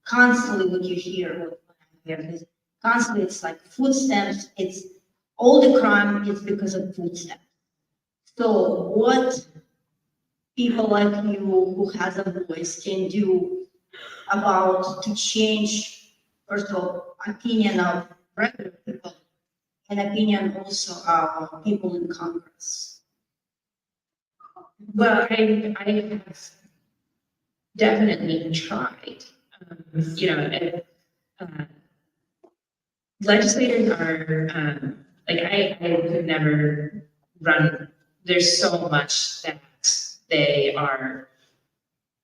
Constantly what you hear, what I hear is constantly it's like food stamps. It's all the crime is because of food stamps. So what people like you who has a voice can do about to change, first of all, opinion of regular people and opinion also of people in Congress? Well, I have definitely tried. You know, and, legislators are like I could never run. There's so much that they are.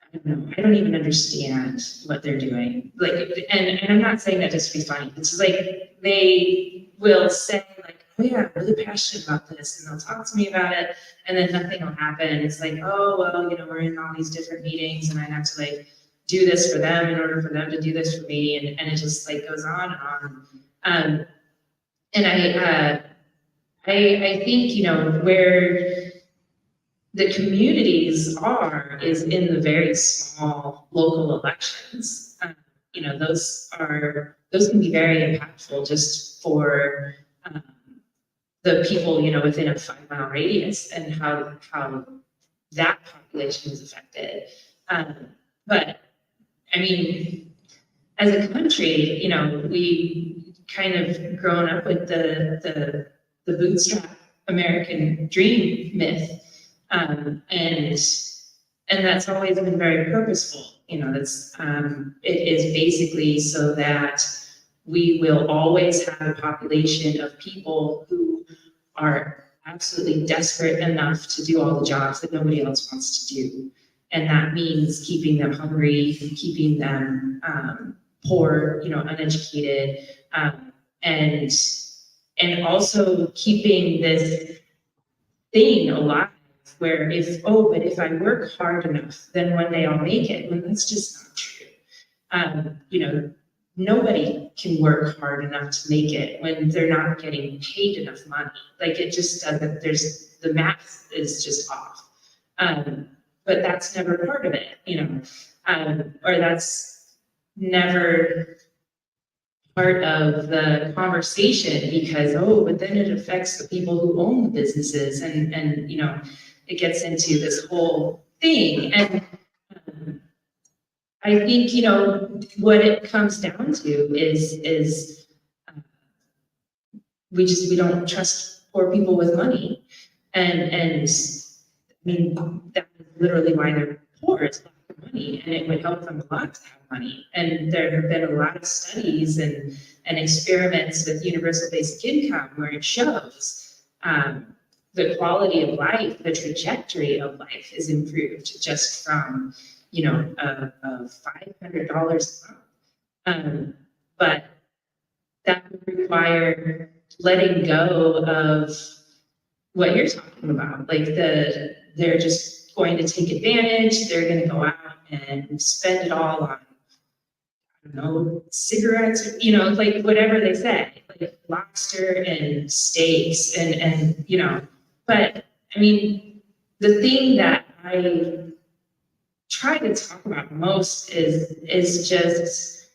I don't know. I don't even understand what they're doing. Like, and I'm not saying that just to be funny. It's just like they will say like, oh yeah, I'm really passionate about this, and they'll talk to me about it, and then nothing will happen. It's like, oh well, you know, we're in all these different meetings, and I have to like do this for them in order for them to do this for me, and it just like goes on and on. And I think, you know, where the communities are is in the very small local elections. You know, those can be very impactful just for the people, you know, within a 5-mile radius and how that population is affected. But I mean, as a country, you know, we kind of grown up with the bootstrap American dream myth. And that's always been very purposeful. You know, that's it is basically so that we will always have a population of people who are absolutely desperate enough to do all the jobs that nobody else wants to do. And that means keeping them hungry, keeping them poor, you know, uneducated, and also keeping this thing alive where but if I work hard enough, then one day I'll make it. When that's just not true. You know, nobody can work hard enough to make it when they're not getting paid enough money. Like it just doesn't, the math is just off. But that's never part of it, you know, or that's never part of the conversation because, but then it affects the people who own the businesses and you know, it gets into this whole thing. And I think, you know, what it comes down to is we don't trust poor people with money. And I mean, that's literally why they're poor, is lack of money, and it would help them a lot to have money. And there have been a lot of studies and experiments with universal basic income where it shows the quality of life, the trajectory of life is improved just from, you know, $500 a month. But that would require letting go of what you're talking about. Like they're just going to take advantage. They're going to go out and spend it all on, I don't know, cigarettes, you know, like whatever they say, like lobster and steaks and you know, But I mean, the thing that I try to talk about most is just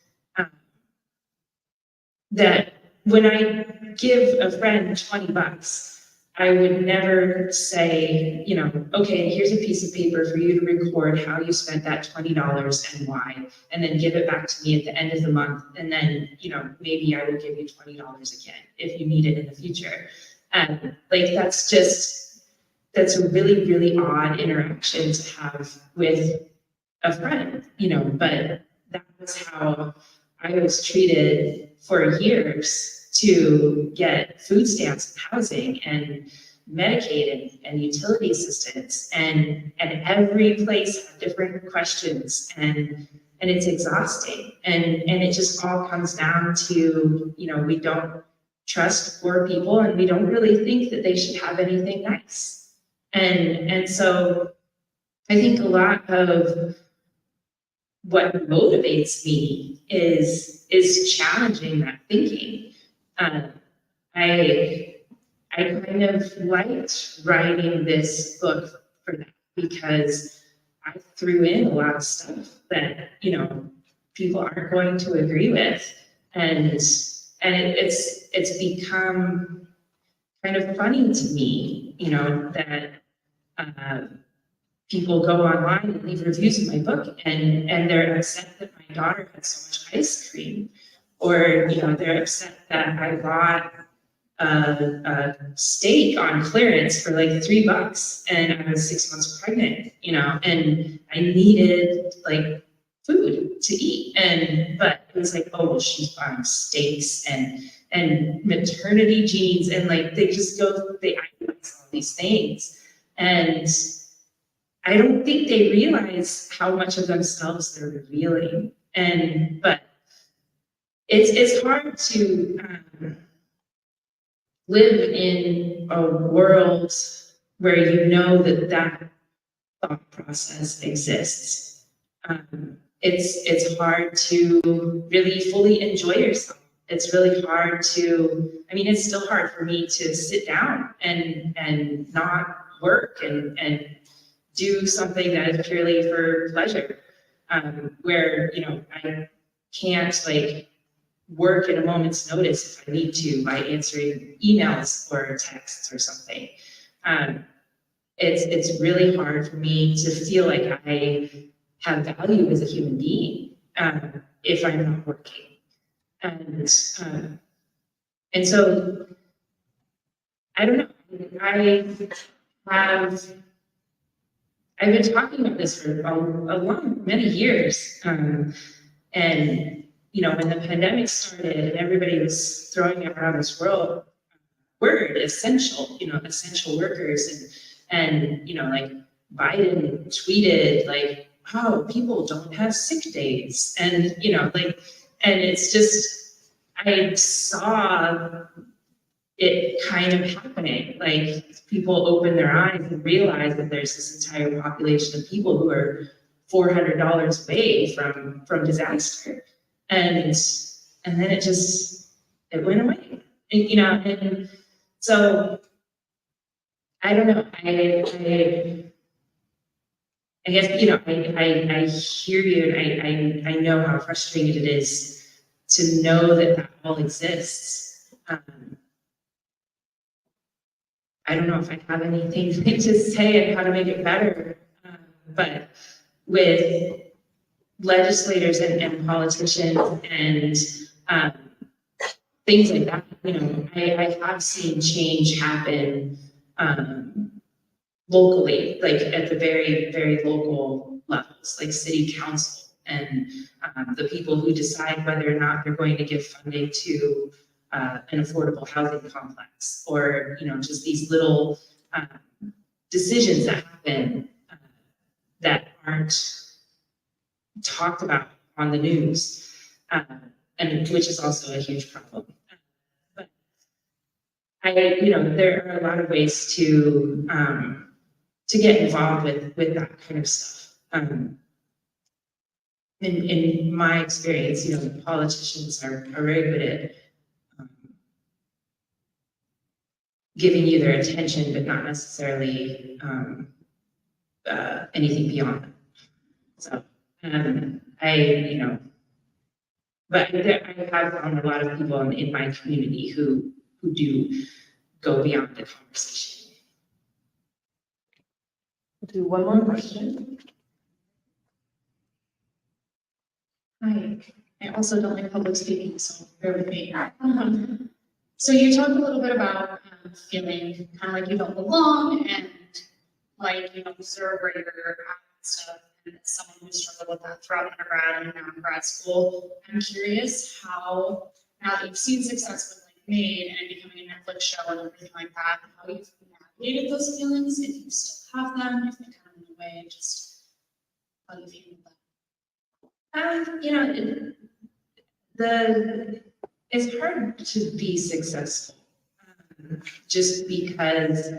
that when I give a friend $20, I would never say, you know, okay, here's a piece of paper for you to record how you spent that $20 and why, and then give it back to me at the end of the month. And then, you know, maybe I will give you $20 again if you need it in the future. Like, that's a really, really odd interaction to have with a friend, you know, but that was how I was treated for years to get food stamps and housing and Medicaid and utility assistance, and every place had different questions, and it's exhausting, and it just all comes down to, you know, we don't trust poor people, and we don't really think that they should have anything nice, and so I think a lot of what motivates me is challenging that thinking. I kind of liked writing this book for that, because I threw in a lot of stuff that, you know, people aren't going to agree with, and it's become kind of funny to me, you know, that people go online and leave reviews of my book, and they're upset that my daughter had so much ice cream, or, you know, they're upset that I bought a steak on clearance for like $3 and I was 6 months pregnant, you know, and I needed like food to eat. But it was like, oh, well, she's buying steaks and maternity jeans, and like they itemize all these things. And I don't think they realize how much of themselves they're revealing. But it's hard to live in a world where you know that thought process exists. It's hard to really fully enjoy yourself. It's really hard to, I mean, it's still hard for me to sit down and not work and do something that is purely for pleasure, where, you know, I can't like work at a moment's notice if I need to by answering emails or texts or something. It's really hard for me to feel like I have value as a human being if I'm not working. And so I don't know. I've been talking about this for many years, and you know, when the pandemic started and everybody was throwing around this word essential, you know, essential workers, and you know, like Biden tweeted like, oh, people don't have sick days, and you know, like, and it's just, I saw it kind of happening, like people open their eyes and realize that there's this entire population of people who are $400 away from disaster, and then it went away, and, you know, and so I don't know, I guess, you know, I hear you, and I know how frustrating it is to know that all exists. I don't know if I have anything to say on how to make it better, but with legislators and politicians and things like that, you know, I have seen change happen locally, like at the very, very local levels, like city council and the people who decide whether or not they're going to give funding to an affordable housing complex, or, you know, just these little decisions that happen that aren't talked about on the news, and which is also a huge problem. But you know, there are a lot of ways to get involved with that kind of stuff. In my experience, you know, politicians are very good at giving you their attention, but not necessarily anything beyond that. So but I have found a lot of people in my community who do go beyond the conversation. We'll do one more question. Hi, I also don't like public speaking, so bear with me. So you talked a little bit about feeling kind of like you don't belong and like, observe where you're at and stuff. And as someone who struggled with that throughout undergrad and now in grad school, I'm curious how, now that you've seen success with like Maid and it becoming a Netflix show and everything like that, how you've navigated those feelings, if you still have them, if they kind of went away, just how you feel about It's hard to be successful just because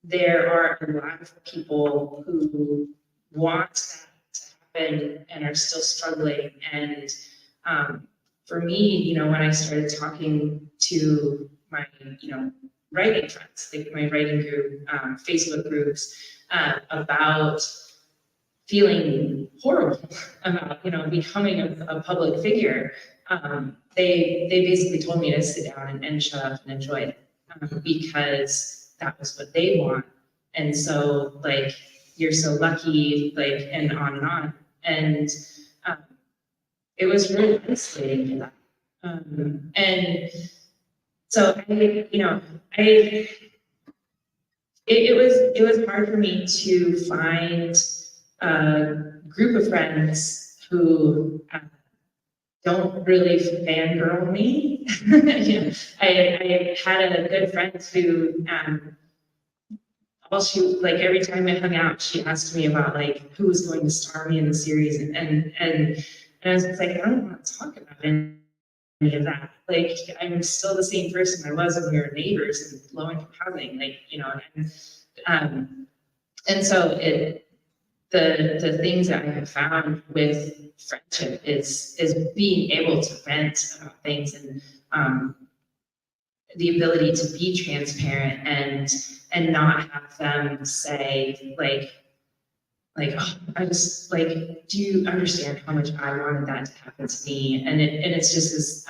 there are a lot of people who want that to happen and are still struggling. And for me, when I started talking to my, writing friends, like my writing group, Facebook groups, about feeling horrible about, becoming a public figure, they basically told me to sit down and shut up and enjoy it, because that was what they want. And so, like, you're so lucky, like, and on and on. And it was really isolating for them. And so, it was hard for me to find a group of friends who don't really fangirl me. I had a good friend who, every time I hung out, she asked me about like who was going to star me in the series, and I was just like, I don't want to talk about any of that. Like, I'm still the same person I was when we were neighbors in low-income housing, and so the things that I have found with friendship is being able to vent about things, and the ability to be transparent and not have them say like, oh, I just like, do you understand how much I wanted that to happen to me? And it's just this,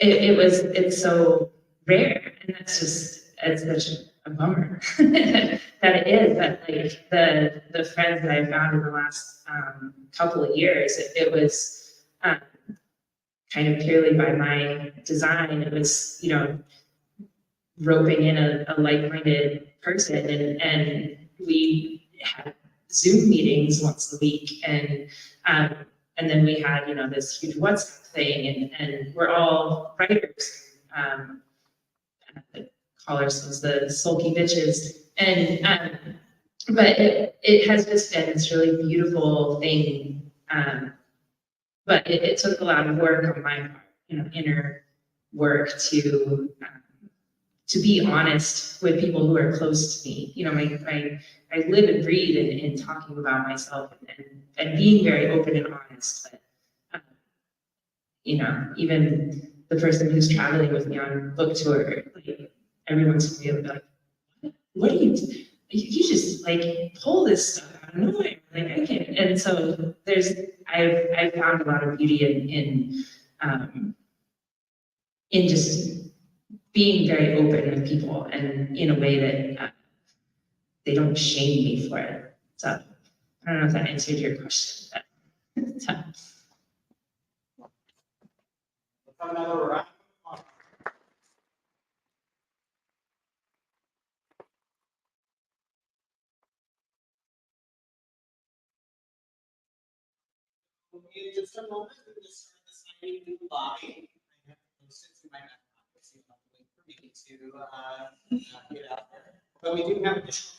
it's so rare, and it's such a bummer that it is, but like the friends that I found in the last couple of years, it was kind of purely by my design. It was, roping in a like-minded person, and we had Zoom meetings once a week, and then we had, this huge WhatsApp thing, and we're all writers. Call ourselves the sulky bitches, and but it has just been this really beautiful thing. But it took a lot of work on my part, inner work to be honest with people who are close to me. I live and breathe in talking about myself and being very open and honest. But even the person who's traveling with me on book tour, like, every once in a while, be like, what do you do? You just like pull this stuff out of nowhere. Like, I can't. And so I've found a lot of beauty in just being very open with people, and in a way that they don't shame me for it. So I don't know if that answered your question. But, Another round. In just a moment, we'll just start the signing in the lobby. I have posted to my back office, so you have to wait for me to get out there. But we do have additional